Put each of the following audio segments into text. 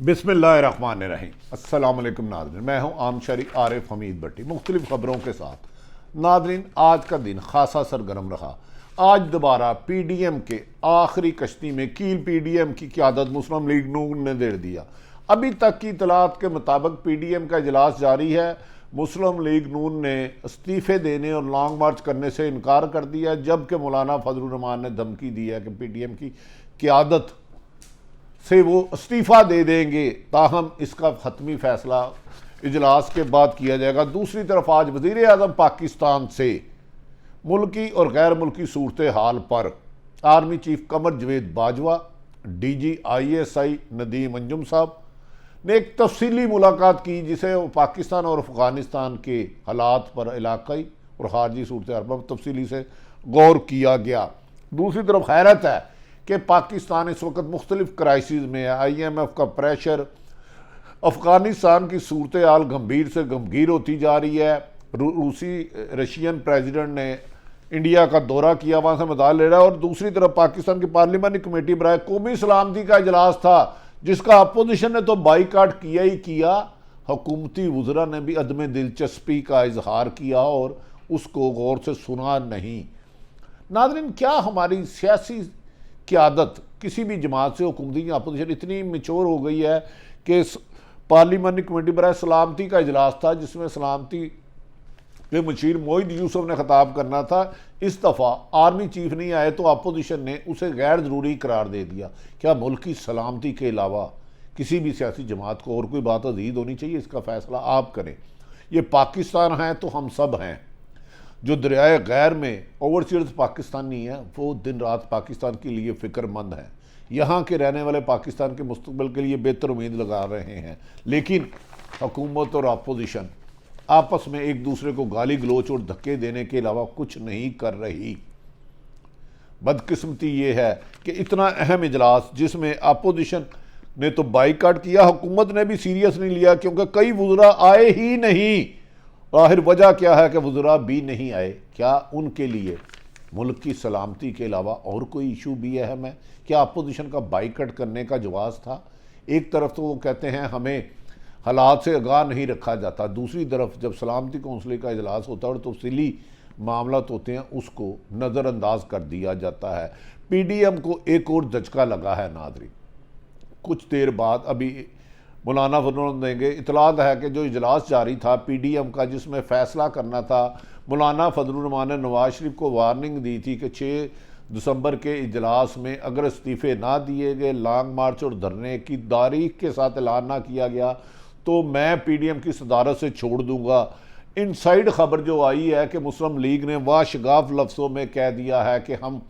बिस्मिल्लाहिर्रहमानिर्रहीम। अस्सलाम वालेकुम नाज़रीन, मैं हूं आमशरी आरिफ हमीद भट्टी मुख्तलिफ खबरों के साथ। नाज़रीन, आज का दिन खासा सरगर्म रहा। आज दोबारा PDM के आखिरी कश्ती में कील PDM की क़यादत मुस्लिम लीग नून ने दे दिया। अभी तक की इतलात के मुताबिक PDM का इजलास जारी है। मुस्लिम लीग नून ने इस्तीफ़े देने और लॉन्ग मार्च करने से इनकार कर दिया, जबकि मौलाना फजलुर रहमान ने धमकी दी है कि PDM की क़यादत से वो इस्तीफ़ा दे देंगे, ताहम इसका हतमी फैसला इजलास के बाद किया जाएगा। दूसरी तरफ आज वज़ीर आज़म पाकिस्तान से मुल्की और गैर मुल्की सूरत हाल पर आर्मी चीफ कमर जवेद बाजवा, DG ISI नदीम अंजुम साहब ने एक तफसीली मुलाकात की, जिसे पाकिस्तान और अफ़गानिस्तान के हालात पर इलाक़ाई और खारजी सूरत हाल पर तफसीली से गौर किया गया। दूसरी तरफ हैरत है कि पाकिस्तान इस वक्त मुख्तलिफ क्राइसिस में है। IMF का प्रेशर, अफ़गानिस्तान की सूरत हाल गंभीर से गंभीर होती जा रही है। रशियन प्रेसिडेंट ने इंडिया का दौरा किया, वहाँ से मदाद ले रहा है। और दूसरी तरफ पाकिस्तान की पार्लिमानी कमेटी बराए कौमी सलामती का इजलास था, जिसका अपोजिशन ने तो बाईकाट किया ही किया, हुकूमती वज़रा ने भी अदम दिलचस्पी का इजहार किया और उसको गौर से सुना नहीं। नाज़रीन, क्या हमारी सियासी क़यादत किसी भी जमात से, हुकूमती या अपोजिशन इतनी मिच्योर हो गई है कि पार्लिमानी कमेटी बराए सलामती का इजलास था, जिसमें सलामती के मुशीर मोहिद यूसुफ ने खिताब करना था। इस दफ़ा आर्मी चीफ नहीं आए तो अपोजिशन ने उसे गैर ज़रूरी करार दे दिया। क्या मुल्क की सलामती के अलावा किसी भी सियासी जमात को और कोई बात अजीद होनी चाहिए? इसका फ़ैसला आप करें। ये पाकिस्तान है तो हम सब हैं। जो दरियाए गैर में ओवरसीज पाकिस्तानी हैं, वो दिन रात पाकिस्तान के लिए फ़िक्रमंद हैं। यहाँ के रहने वाले पाकिस्तान के मुस्तकबिल के लिए बेहतर उम्मीद लगा रहे हैं, लेकिन हुकूमत और अपोजिशन आपस में एक दूसरे को गाली गलोच और धक्के देने के अलावा कुछ नहीं कर रही। बदकिस्मती ये है कि इतना अहम इजलास, जिसमें अपोजिशन ने तो बाईकाट किया, हुकूमत ने भी सीरियस नहीं लिया, क्योंकि कई वज़रा आए ही नहीं। आखिर वजह क्या है कि वज़रा भी नहीं आए? क्या उनके लिए मुल्क की सलामती के अलावा और कोई इशू भी अहम है? क्या अपोजिशन का बाईकाट करने का जवाज़ था? एक तरफ तो वो कहते हैं हमें हालात से आगाह नहीं रखा जाता, दूसरी तरफ जब सलामती कौंसिल का इजलास होता है और तफसीली मामलात होते हैं, उसको नज़रअंदाज कर दिया जाता है। PDM को एक और झटका लगा है नाज़रीन। कुछ देर बाद अभी मौलाना फजलुर देंगे। इतलात है कि जो इजलास जारी था PDM का, जिसमें फ़ैसला करना था, मौलाना फजलुर रहमान ने नवाज शरीफ को वार्निंग दी थी कि 6 दिसंबर के इजलास में अगर इस्तीफ़े ना दिए गए, लॉन्ग मार्च और धरने की तारीख के साथ ऐलान ना किया गया, तो मैं PDM की सदारत से छोड़ दूंगा। इनसाइड खबर जो आई है कि मुस्लिम लीग ने वाशगाफ लफ्ज़ों में कह दिया है कि हम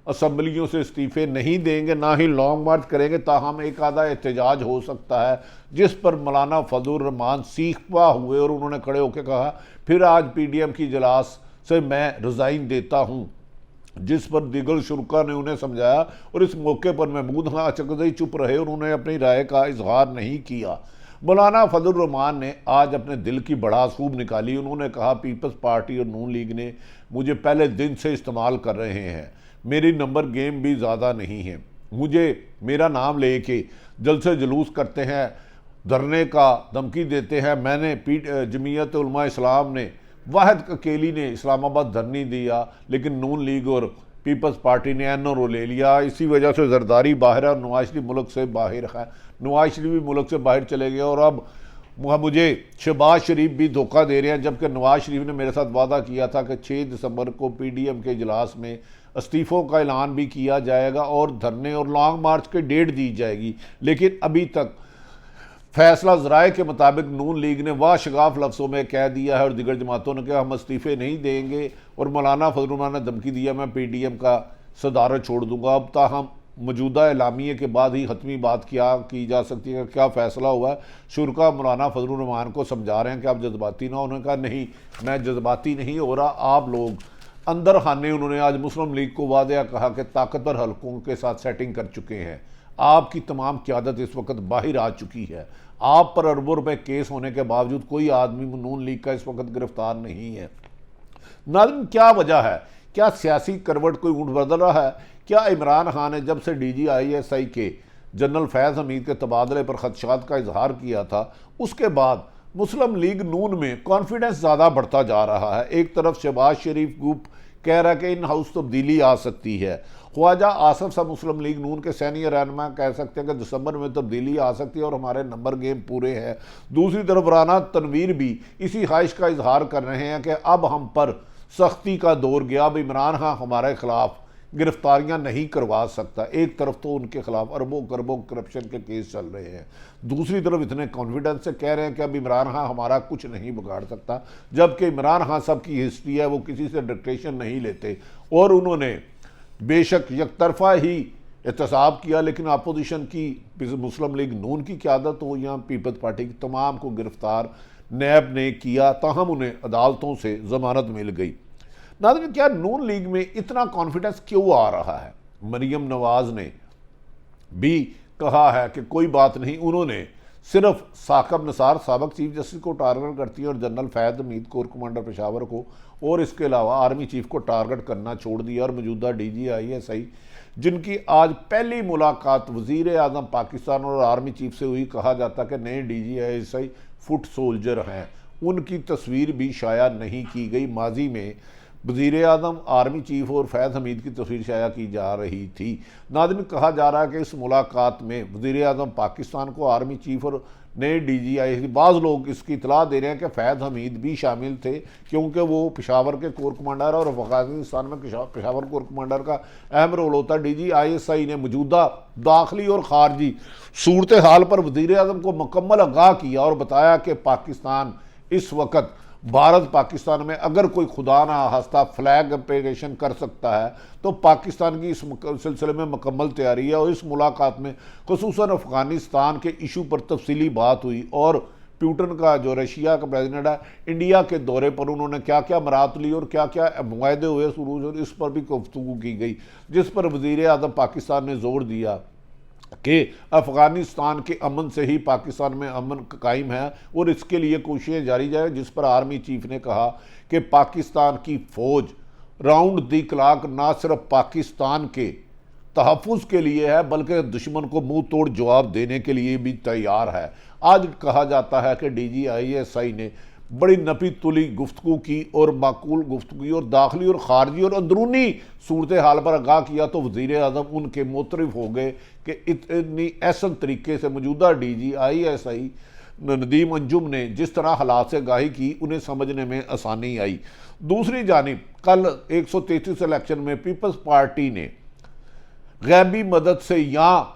असम्बलियों से इस्तीफ़े नहीं देंगे, ना ही लॉन्ग मार्च करेंगे, ताहम एक आधा एहतजाज हो सकता है। जिस पर मौलाना फजलुर रहमान सीखवा हुए और उन्होंने खड़े होकर कहा फिर आज PDM की इजलास से मैं रिज़ाइन देता हूँ, जिस पर दीगर शुरा ने उन्हें समझाया और इस मौके पर महमूद खां अचकज़ई चुप रहे और उन्होंने अपनी राय का इजहार नहीं किया। मौलाना फजलुर रहमान ने आज अपने दिल की बड़ास खूब निकाली। उन्होंने कहा पीपल्स पार्टी और नून लीग ने मुझे पहले दिन से इस्तेमाल कर रहे हैं, मेरी नंबर गेम भी ज़्यादा नहीं है, मुझे मेरा नाम लेके जलसे जुलूस करते हैं, धरने का धमकी देते हैं। मैंने जमीयत उलमा इस्लाम ने वाहिद अकेली ने इस्लामाबाद धरनी दिया, लेकिन नून लीग और पीपल्स पार्टी ने NRO ले लिया। इसी वजह से जरदारी बाहर है और नवाज शरीफ मुल्क से बाहर है। नवाज शरीफ भी मुल्क से बाहर चले गए और अब मुझे शहबाज शरीफ भी धोखा दे रहे हैं, जबकि नवाज शरीफ ने मेरे साथ वादा किया था कि 6 दिसंबर को PDM के इजलास में इस्तीफ़ों का ऐलान भी किया जाएगा और धरने और लॉन्ग मार्च की डेट दी जाएगी। लेकिन अभी तक फैसला ज़राए के मुताबिक नून लीग ने वाशगाफ लफ्ज़ों में कह दिया है और दिगर जमातों ने कहा हम इस्तीफ़े नहीं देंगे, और मौलाना फजलुर रहमान ने धमकी दिया मैं PDM का सदारत छोड़ दूंगा। अब ताहम मौजूदा एलामिये के बाद ही हतमी बात क्या की जा सकती है, क्या फ़ैसला हुआ है। शुरा मौलाना फजलुर रहमान को समझा रहे हैं कि आप जज्बाती ना हो। उन्होंने कहा नहीं, मैं जज्बाती नहीं हो रहा, आप लोग अंदर खाने। उन्होंने आज मुस्लिम लीग को वादया कहा कि ताकतवर हलकों के साथ सेटिंग कर चुके हैं, आपकी तमाम क़यादत इस वक्त बाहर आ चुकी है, आप पर अरबों रुपए केस होने के बावजूद कोई आदमी नून लीग का इस वक्त गिरफ्तार नहीं है। नाज़रीन, क्या वजह है? क्या सियासी करवट कोई ऊँट बदल रहा है? क्या इमरान खान ने जब से DG ISI के जनरल फैज़ हमीद के तबादले पर खदशात का इजहार किया था, उसके बाद मुस्लिम लीग नून में कॉन्फिडेंस ज़्यादा बढ़ता जा रहा है। एक तरफ शहबाज शरीफ ग्रुप कह रहा है कि इन हाउस तब्दीली आ सकती है, ख्वाजा आसफ साहब मुस्लिम लीग नून के सीनियर रहनुमा कह सकते हैं कि दिसंबर में तब्दीली आ सकती है और हमारे नंबर गेम पूरे हैं। दूसरी तरफ राना तनवीर भी इसी ख्वाहिश का इजहार कर रहे हैं कि अब हम पर सख्ती का दौर गया, अब इमरान खान हमारे खिलाफ गिरफ्तारियां नहीं करवा सकता। एक तरफ तो उनके खिलाफ अरबों खरबों करप्शन के केस चल रहे हैं, दूसरी तरफ इतने कॉन्फिडेंस से कह रहे हैं कि अब इमरान खान हमारा कुछ नहीं बिगाड़ सकता, जबकि इमरान खान साहब की हिस्ट्री है, वो किसी से डिक्टेशन नहीं लेते और उन्होंने बेशक यकतरफा ही एहतसाब किया, लेकिन अपोजिशन की मुस्लिम लीग नून की क़यादत हो या पीपल्स पार्टी की, तमाम को गिरफ्तार नैब ने किया, ताहम उन्हें अदालतों से जमानत मिल गई। नाज़रीन, क्या नून लीग में इतना कॉन्फिडेंस क्यों आ रहा है? मरियम नवाज ने भी कहा है कि कोई बात नहीं, उन्होंने सिर्फ साकब निसार साबिक चीफ जस्टिस को टारगेट करती है और जनरल फैज़ हमीद कोर कमांडर पेशावर को और इसके अलावा आर्मी चीफ को टारगेट करना छोड़ दिया और मौजूदा DGISI जिनकी आज पहली मुलाकात वज़ीर आज़म पाकिस्तान और आर्मी चीफ से हुई, कहा जाता कि नए DGISI फुट सोल्जर हैं, उनकी तस्वीर भी शाया नहीं की गई। माजी में वज़ीर आज़म, आर्मी चीफ और फैज़ हमीद की तस्वीर शाया की जा रही थी। नाज़रीन, कहा जा रहा है कि इस मुलाकात में वज़ीर आज़म पाकिस्तान को, आर्मी चीफ और नए DGI, बाज़ लोग इसकी इतला दे रहे हैं कि फैज़ हमीद भी शामिल थे क्योंकि वो पेशावर के कोर कमांडर और अफगानिस्तान में पेशावर कोर कमांडर का अहम रोल होता है। DGISI ने मौजूदा दाखिली और खारजी सूरत हाल पर वज़ीर आज़म को मुकम्मल आगाह किया और बताया कि पाकिस्तान इस वक्त भारत पाकिस्तान में अगर कोई खुदा ना खास्ता फ्लैग ऑपरेशन कर सकता है तो पाकिस्तान की इस सिलसिले में मुकम्मल तैयारी है। और इस मुलाकात में खुसूसन अफ़गानिस्तान के इशू पर तफसीली बात हुई और पुतिन का, जो रशिया का प्रेसिडेंट है, इंडिया के दौरे पर उन्होंने क्या क्या मराहत ली और क्या क्या मुआहदे हुए शुरू, और इस पर भी गुफ्तगू की गई, जिस पर वज़ीर आज़म पाकिस्तान ने जोर दिया कि अफ़गानिस्तान के अमन से ही पाकिस्तान में अमन कायम है और इसके लिए कोशिशें जारी जाए। जिस पर आर्मी चीफ ने कहा कि पाकिस्तान की फ़ौज राउंड दी क्लॉक ना सिर्फ पाकिस्तान के तहफ़्फ़ुज़ के लिए है बल्कि दुश्मन को मुंह तोड़ जवाब देने के लिए भी तैयार है। आज कहा जाता है कि DGISI ने बड़ी नपी तुली गुफ्तगू की और माकूल गुफ्तगू की और दाखिली और खारजी और अंदरूनी सूरत हाल पर आगाह किया तो वज़ीर आज़म उनके मोतरफ हो गए कि इतनी ऐसा तरीके से मौजूदा DGISI नदीम अंजुम ने जिस तरह हालात से आगाही की, उन्हें समझने में आसानी आई। दूसरी जानिब कल 133 इलेक्शन में पीपल्स पार्टी ने गैबी मदद से यहाँ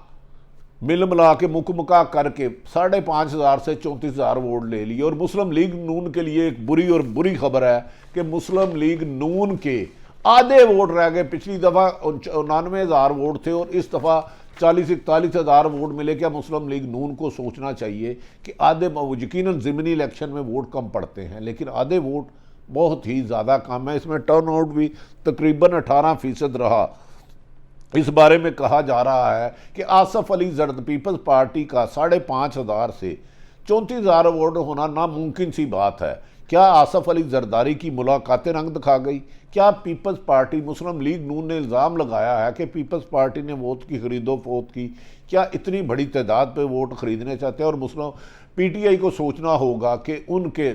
मिल मिला के मुकमका करके 5,500 से 34,000 वोट ले लिए। और मुस्लिम लीग नून के लिए एक बुरी खबर है कि मुस्लिम लीग नून के आधे वोट रह गए। पिछली दफ़ा 99,000 वोट थे और इस दफ़ा 40-41,000 वोट मिले। क्या मुस्लिम लीग नून को सोचना चाहिए कि आधे, यकीनन ज़िमनी इलेक्शन में वोट कम पड़ते हैं लेकिन आधे वोट बहुत ही ज़्यादा कम है। इसमें टर्न आउट भी तकरीबन 18% रहा। इस बारे में कहा जा रहा है कि आसफ अली जरद पीपल्स पार्टी का 5,500 से 34,000 वोट होना नामुमकिन सी बात है। क्या आसफ अली जरदारी की मुलाकातें रंग दिखा गई? क्या पीपल्स पार्टी, मुस्लिम लीग नून ने इल्ज़ाम लगाया है कि पीपल्स पार्टी ने वोट की खरीदो फरोख्त की? क्या इतनी बड़ी तादाद पर वोट खरीदने चाहते हैं? और मुस्लिम PTI को सोचना होगा कि उनके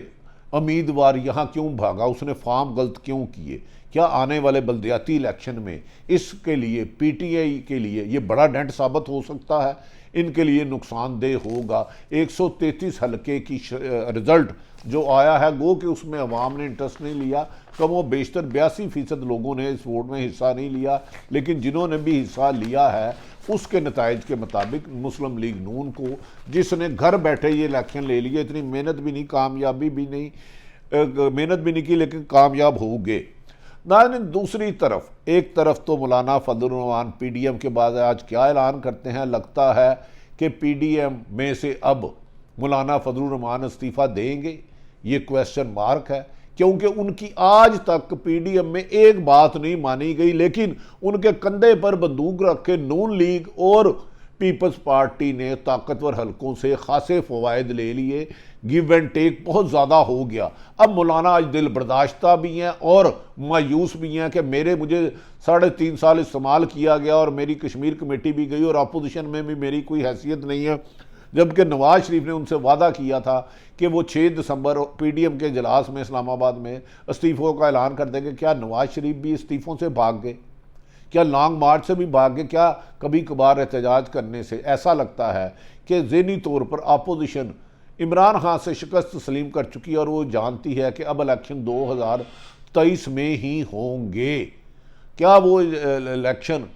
उम्मीदवार यहाँ क्यों भागा, उसने फॉर्म गलत क्यों किए? क्या आने वाले बल्दियाती इलेक्शन में इसके लिए PTI के लिए ये बड़ा डेंट साबित हो सकता है? इनके लिए नुकसानदेह होगा। 133 हल्के की रिज़ल्ट जो आया है, गो कि उसमें अवाम ने इंटरेस्ट नहीं लिया, कम व बेशतर 82% लोगों ने इस वोट में हिस्सा नहीं लिया, लेकिन जिन्होंने भी हिस्सा लिया है उसके नताइज के मुताबिक मुस्लिम लीग नून को, जिसने घर बैठे ये इलेक्शन ले लिए, इतनी मेहनत भी नहीं, कामयाबी भी नहीं, मेहनत भी नहीं की लेकिन कामयाब हो गए। नाज़रीन, दूसरी तरफ, एक तरफ तो मौलाना फजलुर रहमान PDM के बाद आज क्या ऐलान करते हैं, लगता है कि PDM में से अब मौलाना फजलुर रहमान इस्तीफ़ा देंगे। ये क्वेश्चन मार्क है क्योंकि उनकी आज तक PDM में एक बात नहीं मानी गई, लेकिन उनके कंधे पर बंदूक रख के नून लीग और पीपल्स पार्टी ने ताकतवर हलकों से खासे फ़वाइद ले लिए, गिव एंड टेक बहुत ज़्यादा हो गया। अब मौलाना आज दिल बर्दाश्ता भी हैं और मायूस भी हैं कि मुझे 3.5 साल इस्तेमाल किया गया और मेरी कश्मीर कमेटी भी गई और अपोजिशन में भी मेरी कोई हैसियत नहीं है। जबकि नवाज शरीफ ने उनसे वादा किया था कि वो 6 दिसंबर PDM के इजलास में इस्लामाबाद में इस्तीफ़ों का ऐलान कर देंगे। क्या नवाज शरीफ भी इस्तीफ़ों से भाग गए? क्या लॉन्ग मार्च से भी भाग गए? क्या कभी कभार एहतजाज करने से ऐसा लगता है कि ज़हनी तौर पर अपोजिशन इमरान खान से शिकस्त तस्लीम कर चुकी है और वो जानती है कि अब इलेक्शन 2023 में ही होंगे। क्या वो इलेक्शन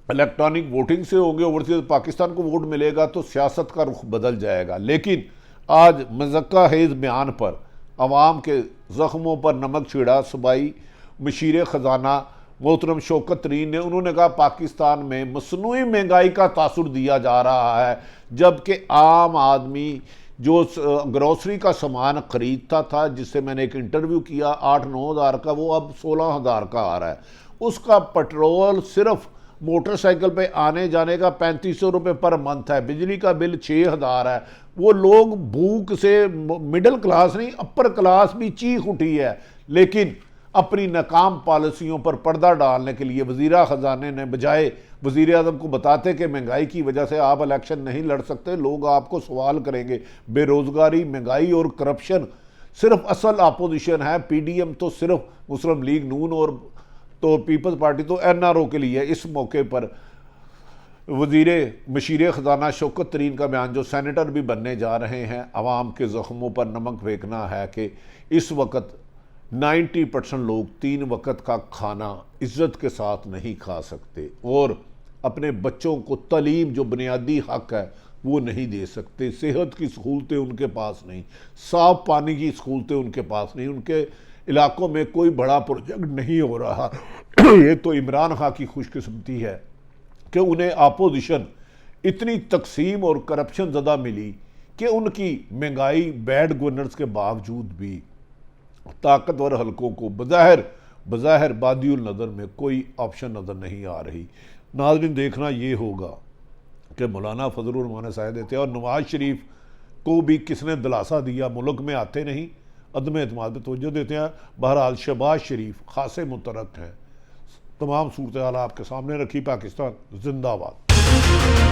इलेक्ट्रॉनिक वोटिंग से होंगे, ओवरसीज पाकिस्तान को वोट मिलेगा तो सियासत का रुख बदल जाएगा। लेकिन आज मज़क्का हेज़ बयान पर अवाम के ज़ख्मों पर नमक छिड़ा सूबाई मशीर ख़जाना मोहतरम शौकत तरीन ने, उन्होंने कहा पाकिस्तान में मसनूई महंगाई का तासुर दिया जा रहा है, जबकि आम आदमी जो ग्रोसरी का सामान ख़रीदता था, जिससे मैंने एक इंटरव्यू किया 8-9 हज़ार का, वो अब 16 हज़ार का आ रहा है। उसका पेट्रोल सिर्फ मोटरसाइकिल पे आने जाने का 3500 रुपये पर मंथ है, बिजली का बिल 6000 है। वो लोग भूख से, मिडिल क्लास नहीं अपर क्लास भी चीख उठी है। लेकिन अपनी नाकाम पॉलिसियों पर पर्दा डालने के लिए वज़ीर ख़जाने ने बजाय वज़ीर आज़म को बताते कि महंगाई की वजह से आप इलेक्शन नहीं लड़ सकते, लोग आपको सवाल करेंगे। बेरोज़गारी, महंगाई और करप्शन सिर्फ असल अपोजिशन है। PDM तो सिर्फ मुस्लिम लीग नून और तो पीपल्स पार्टी तो NRO के लिए। इस मौके पर वज़ीर मशीर ख़जाना शौकत तरीन का बयान, जो सेनेटर भी बनने जा रहे हैं, अवाम के ज़ख्मों पर नमक फेंकना है कि इस वक्त 90% लोग 3 वक्त का खाना इज़्ज़त के साथ नहीं खा सकते और अपने बच्चों को तालीम जो बुनियादी हक़ है वो नहीं दे सकते। सेहत की सहूलतें उनके पास नहीं, साफ़ पानी की सहूलतें उनके पास नहीं, उनके इलाकों में कोई बड़ा प्रोजेक्ट नहीं हो रहा। ये तो इमरान खान की खुशकिस्मती है कि उन्हें अपोजिशन इतनी तकसीम और करप्शन ज़्यादा मिली कि उनकी महंगाई, बैड गवर्नेंस के बावजूद भी ताकतवर हलकों को बज़ाहिर बादियुल नज़र में कोई ऑप्शन नज़र नहीं आ रही। नाज़रीन, देखना ये होगा कि मौलाना फजलुर रहमान साहिब देते और नवाज शरीफ को भी किसने दिलासा दिया, मुल्क में आते नहीं, अदम एतमाद पर तवज्जो देते हैं। बहरहाल शहबाज शरीफ खासे मुतरक हैं। तमाम सूरत हाल आपके सामने रखी। पाकिस्तान जिंदाबाद।